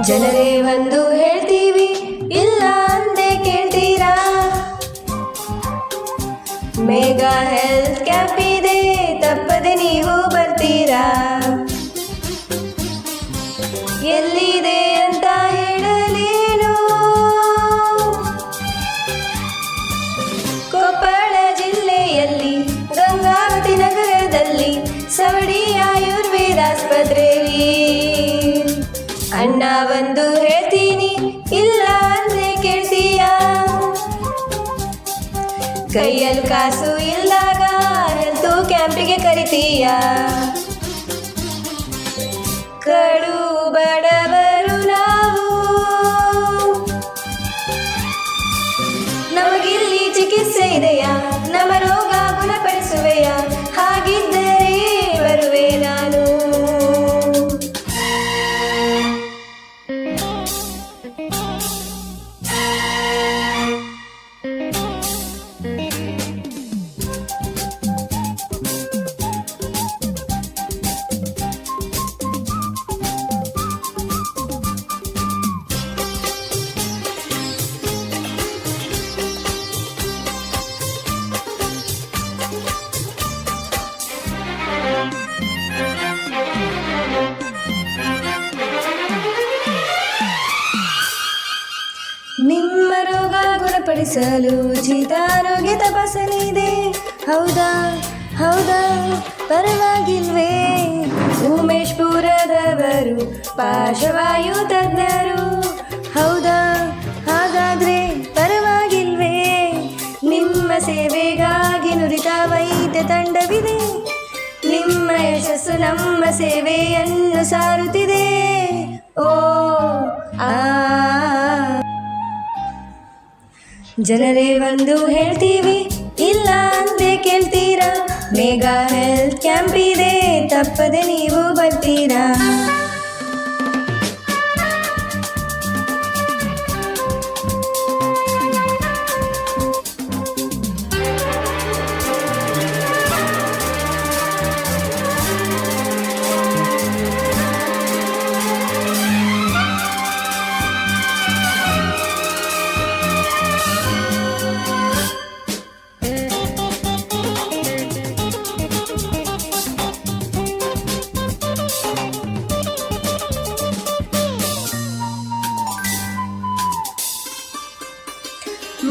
ಜನರೇ ಒಂದು ಹೇಳ್ತೀವಿ ಇಲ್ಲ ಅಂದೆ ಕೇಳ್ತೀರಾ? ಮೆಗಾ ಹೆಲ್ತ್ ಕ್ಯಾಂಪ್ ಇದೆ, ತಪ್ಪದೆ ನೀವು ಬರ್ತೀರಾ? ಎಲ್ಲಿದೆ ಅಂತ ಹೇಳಲೇನು? ಕೊಪ್ಪಳ ಜಿಲ್ಲೆಯಲ್ಲಿ ಗಂಗಾವತಿ ನಗರದಲ್ಲಿ ಸವಡಿ ಆಯುರ್ವೇದ ಆಸ್ಪತ್ರೆಯಲ್ಲಿ. ಅಣ್ಣ ಒಂದು ಹೇಳ್ತೀನಿ ಇಲ್ಲ ಅಂದ್ರೆ ಕೇಳ್ತೀಯಾ? ಕೈಯಲ್ಲಿ ಕಾಸು ಇಲ್ದಾಗ ಹೆಲ್ತ್ ಕ್ಯಾಂಪಿಗೆ ಕರಿತೀಯಾ? ಕಡು ಬಡವರು ನಾವು, ನಮಗಿಲ್ಲಿ ಚಿಕಿತ್ಸೆ ಇದೆಯಾ? ನಮ್ಮ ರೋಗ ಗುಣಪಡಿಸುವೆಯಾ? ಹಾಗಿದ್ದರೆ ಬರುವೆ ನಾನು. ನಿಮ್ಮ ರೋಗ ಗುಣಪಡಿಸಲು ಉಚಿತ ಆರೋಗ್ಯ ತಪಾಸಣೆ ಇದೆ. ಹೌದಾ ಹೌದಾ ಪರವಾಗಿಲ್ವೇ? ಉಮೇಶ್ಪುರದವರು ಪಾರ್ಶ್ವವಾಯು ತಜ್ಞರು. ಹೌದಾ ಹಾಗಾದ್ರೆ ಪರವಾಗಿಲ್ವೇ? ನಿಮ್ಮ ಸೇವೆಗಾಗಿ ನುರಿತ ವೈದ್ಯ ತಂಡವಿದೆ. ನಿಮ್ಮ ಯಶಸ್ಸು ನಮ್ಮ ಸೇವೆಯನ್ನು ಸಾರುತ್ತಿದೆ. ಓ ಆ ಜನರೇ ಒಂದು ಹೇಳ್ತೀವಿ ಇಲ್ಲ ಅಂತೆ ಕೇಳ್ತೀರಾ? ಮೆಗಾ ಹೆಲ್ತ್ ಕ್ಯಾಂಪ್ ಇದೆ, ತಪ್ಪದೆ ನೀವು ಬರ್ತೀರಾ?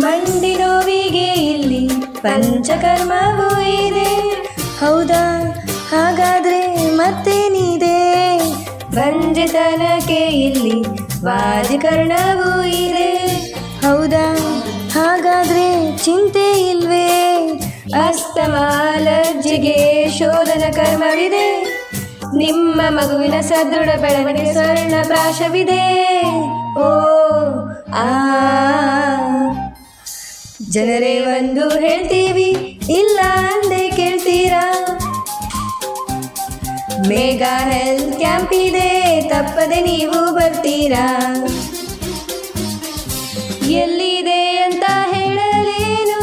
ಮಂಡಿ ನೋವಿಗೆ ಇಲ್ಲಿ ಪಂಚಕರ್ಮವೂ ಇದೆ. ಹೌದಾ ಹಾಗಾದ್ರೆ ಮತ್ತೇನಿದೆ? ಬಂಜೆತನಕ್ಕೆ ಇಲ್ಲಿ ವಾಜೀಕರಣವೂ ಇದೆ. ಹೌದಾ ಹಾಗಾದ್ರೆ ಚಿಂತೆ ಇಲ್ವೇ? ಅಸ್ತಮಾ ಅಲರ್ಜಿಗೆ ಶೋಧನ ಕರ್ಮವಿದೆ. ನಿಮ್ಮ ಮಗುವಿನ ಸದೃಢ ಬೆಳವಣಿಗೆ ಸ್ವರ್ಣ ಪ್ರಾಶವಿದೆ. ಓ ಆ ಜನರೇ ಒಂದು ಹೇಳ್ತೀವಿ ಇಲ್ಲ ಅಂದೆ ಕೇಳ್ತೀರಾ? ಮೆಗಾ ಹೆಲ್ತ್ ಕ್ಯಾಂಪ್ ಇದೆ, ತಪ್ಪದೆ ನೀವು ಬರ್ತೀರಾ? ಎಲ್ಲಿದೆ ಅಂತ ಹೇಳಲೇನು?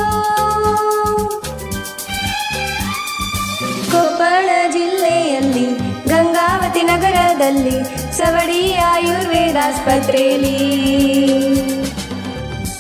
ಕೊಪ್ಪಳ ಜಿಲ್ಲೆಯಲ್ಲಿ ಗಂಗಾವತಿ ನಗರದಲ್ಲಿ ಸವಡಿ ಆಯುರ್ವೇದ ಆಸ್ಪತ್ರೆಯಲ್ಲಿ.